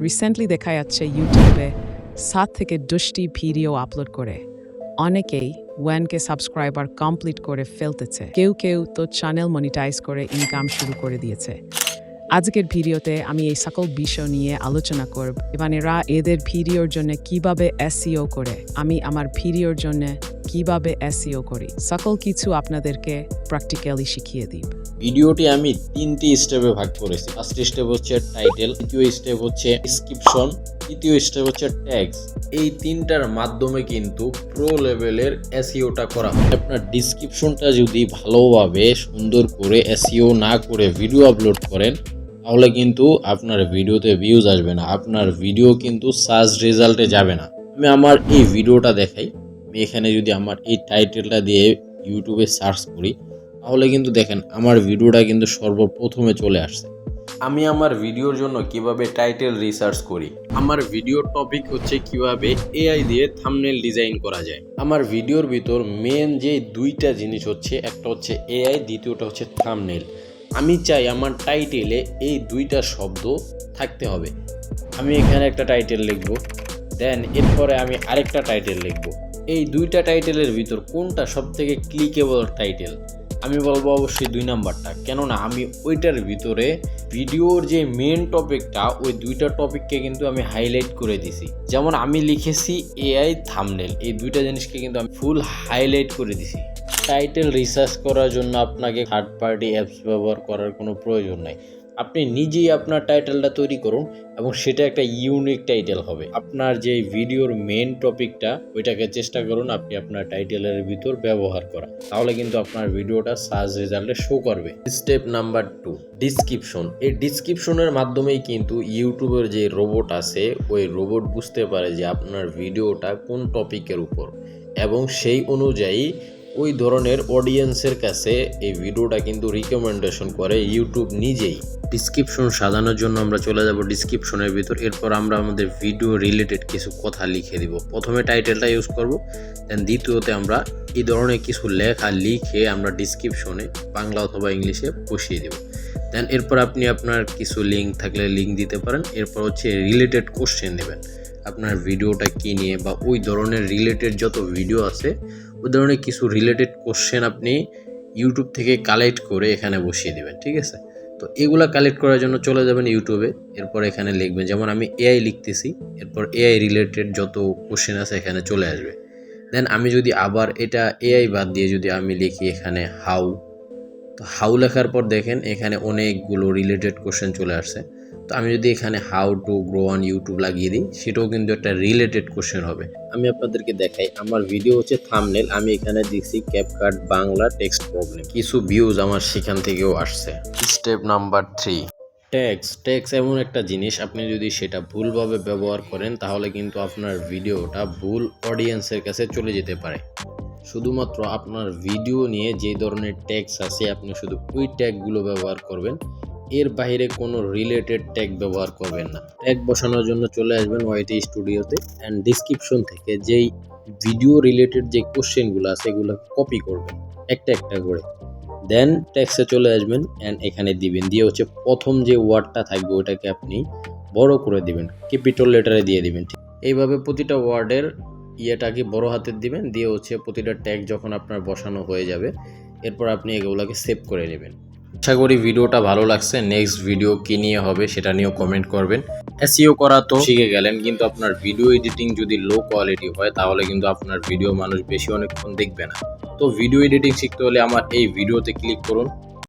Recently দেখা যাচ্ছে ইউটিউবে 7 থেকে 10টি ভিডিও আপলোড করে অনেকেই 1K সাবস্ক্রাইবার কমপ্লিট করে ফেলতেছে, কেউ কেউ তো চ্যানেল মনিটাইজ করে ইনকাম শুরু করে দিয়েছে। আজকের ভিডিওতে আমি এই সকল বিষয় নিয়ে আলোচনা করব এবং এরা এদের ভিডিওর জন্য কিভাবে এসইও করে, আমি আমার ভিডিওর জন্য কিভাবে এসইও করি, সকল কিছু আপনাদেরকে প্র্যাকটিক্যালি শিখিয়ে দিব। ভিডিওটি আমি 3টি স্টেপে ভাগ করেছি। ফার্স্ট স্টেপ হচ্ছে টাইটেল, দ্বিতীয় স্টেপ হচ্ছে ডেসক্রিপশন, তৃতীয় স্টেপ হচ্ছে ট্যাগস। এই তিনটার মাধ্যমে কিন্তু প্রো লেভেলের এসইওটা করা হয়। আপনার ডেসক্রিপশনটা যদি ভালোভাবে সুন্দর করে এসইও না করে ভিডিও আপলোড করেন তাহলে কিন্তু আপনার ভিডিওতে ভিউজ আসবে না, আপনার ভিডিও কিন্তু সার্চ রেজাল্টে যাবে না। আমি আমার এই ভিডিওটা দেখাই। আমি এখানে যদি আমার এই টাইটেলটা দিয়ে ইউটিউবে সার্চ করি তাহলে কিন্তু দেখেন আমার ভিডিওটা কিন্তু সর্বপ্রথমে চলে আসছে। আমি আমার ভিডিওর জন্য কিভাবে টাইটেল রিসার্চ করি। আমার ভিডিওর টপিক হচ্ছে কিভাবে এআই দিয়ে থাম্বনেল ডিজাইন করা যায়। আমার ভিডিওর ভিতর মেন যে দুইটা জিনিস হচ্ছে, একটা হচ্ছে এআই, দ্বিতীয়টা হচ্ছে থাম্বনেল। আমি চাই আমার টাইটেলে এই দুইটা শব্দ থাকতে হবে। আমি এখানে একটা টাইটেল লিখব, দেন এরপরে আমি আরেকটা টাইটেল লিখব। এই দুইটা টাইটেলের ভিতর কোনটা সবথেকে ক্লিকেবল টাইটেল? আমি বলবো অবশ্যই 2 নাম্বারটা, কেননা আমি ওইটার ভিতরে ভিডিওর যে মেন টপিকটা, ওই দুইটা টপিককে কিন্তু আমি হাইলাইট করে দিছি। যেমন আমি লিখেছি এআই থাম্বনেল, এই দুইটা জিনিসকে কিন্তু আমি ফুল হাইলাইট করে দিছি। টাইটেল রিসার্চ করার জন্য আপনাকে থার্ড পার্টি অ্যাপস ব্যবহার করার কোনো প্রয়োজন নাই। আপনি নিজেই আপনার টাইটেলটা তৈরি করুন এবং সেটা একটা ইউনিক টাইটেল হবে। আপনার যে ভিডিওর মেন টপিকটা ওইটাকে চেষ্টা করুন আপনি আপনার টাইটেলের ভিতর ব্যবহার করা, তাহলে কিন্তু আপনার ভিডিওটা সার্চ রেজাল্টে শো করবে। Step number 2, description. এই ডিসক্রিপশনের মাধ্যমেই কিন্তু ইউটিউবের যে রোবট আছে ওই রোবট বুঝতে পারে যে আপনার ভিডিওটা কোন টপিকের উপর, এবং সেই অনুযায়ী ওই ধরনের অডিয়েন্সের কাছে এই ভিডিওটা কিন্তু রিকমেন্ডেশন করে ইউটিউব নিজেই। ডিসক্রিপশন সাজানোর জন্য আমরা চলে যাব ডিসক্রিপশনের ভিতর। এরপর আমরা আমাদের ভিডিও রিলেটেড কিছু কথা লিখে দিব। প্রথমে টাইটেলটা ইউজ করব, দেন দ্বিতীয়তে আমরা এই ধরনের কিছু লেখা লিখে আমরা ডিসক্রিপশনে বাংলা অথবা ইংলিশে বসিয়ে দেব। দেন এরপর আপনি আপনার কিছু লিঙ্ক থাকলে লিঙ্ক দিতে পারেন। এরপর হচ্ছে রিলেটেড কোশ্চেন দেবেন, আপনার ভিডিওটা কী নিয়ে বা ওই ধরনের রিলেটেড যত ভিডিও আছে ওই ধরনের কিছু রিলেটেড কোশ্চেন আপনি ইউটিউব থেকে কালেক্ট করে এখানে বসিয়ে দেবেন। ঠিক আছে, তো এগুলা কালেক্ট করার জন্য চলে যাবেন ইউটিউবে। এরপর এখানে লিখবেন, যেমন আমি এআই লিখতেছি, এরপর এআই রিলেটেড যত কোশ্চেন আছে এখানে চলে আসবে। দেন আমি যদি আবার এটা এআই বাদ দিয়ে যদি আমি লিখি এখানে হাউ, তো হাউ লেখার পর দেখেন এখানে অনেকগুলো রিলেটেড কোশ্চেন চলে আসছে। তো আমি যদি এখানে how to grow on YouTube লাগিয়ে দিই সেটাও কিন্তু একটা রিলেটেড কোশ্চেন হবে। আমি আপনাদেরকে দেখাই, আমার ভিডিও হচ্ছে থাম্বনেল, আমি এখানে দিচ্ছি ক্যাপকাট বাংলা টেক্সট প্রবলেম, কিছু ভিউজ আমার সেখান থেকেও আসছে। স্টেপ নাম্বার 3, ট্যাগস এমন একটা জিনিস আপনি যদি সেটা ভুলভাবে ব্যবহার করেন তাহলে কিন্তু আপনার ভিডিওটা ভুল অডিয়েন্সের কাছে চলে যেতে পারে। শুধুমাত্র আপনার ভিডিও নিয়ে যে ধরনের ট্যাগস আছে আপনি শুধু ওই ট্যাগগুলো ব্যবহার করবেন, এর বাইরে কোনো রিলেটেড ট্যাগ ব্যবহার করবেন না। ট্যাগ বসানোর জন্য চলে আসবেন ওয়াইটি স্টুডিওতে, অ্যান্ড ডিসক্রিপশন থেকে যেই ভিডিও রিলেটেড যে কোশ্চেনগুলো আছে এগুলো কপি করবেন একটা একটা করে। দেন ট্যাক্সে চলে আসবেন অ্যান্ড এখানে দিবেন, দিয়ে হচ্ছে প্রথম যে ওয়ার্ডটা থাকবে ওটাকে আপনি বড় করে দিবেন, ক্যাপিটাল লেটারে দিয়ে দিবেন। এইভাবে প্রতিটা ওয়ার্ডের ইয়েটাকে বড় হাতের দিবেন, দিয়ে হচ্ছে প্রতিটা ট্যাগ যখন আপনার বসানো হয়ে যাবে এরপর আপনি এগুলোকে সেভ করে নেবেন। আশা করি ভিডিওটা ভালো লাগছে। নেক্সট ভিডিও কী নিয়ে হবে সেটা নিয়েও কমেন্ট করবেন। এসইও করা তো শিখে গেলেন, কিন্তু আপনার ভিডিও এডিটিং যদি লো কোয়ালিটি হয় তাহলে কিন্তু আপনার ভিডিও মানুষ বেশি অনেকক্ষণ দেখবে না। তো ভিডিও এডিটিং শিখতে হলে আমার এই ভিডিওতে ক্লিক করুন,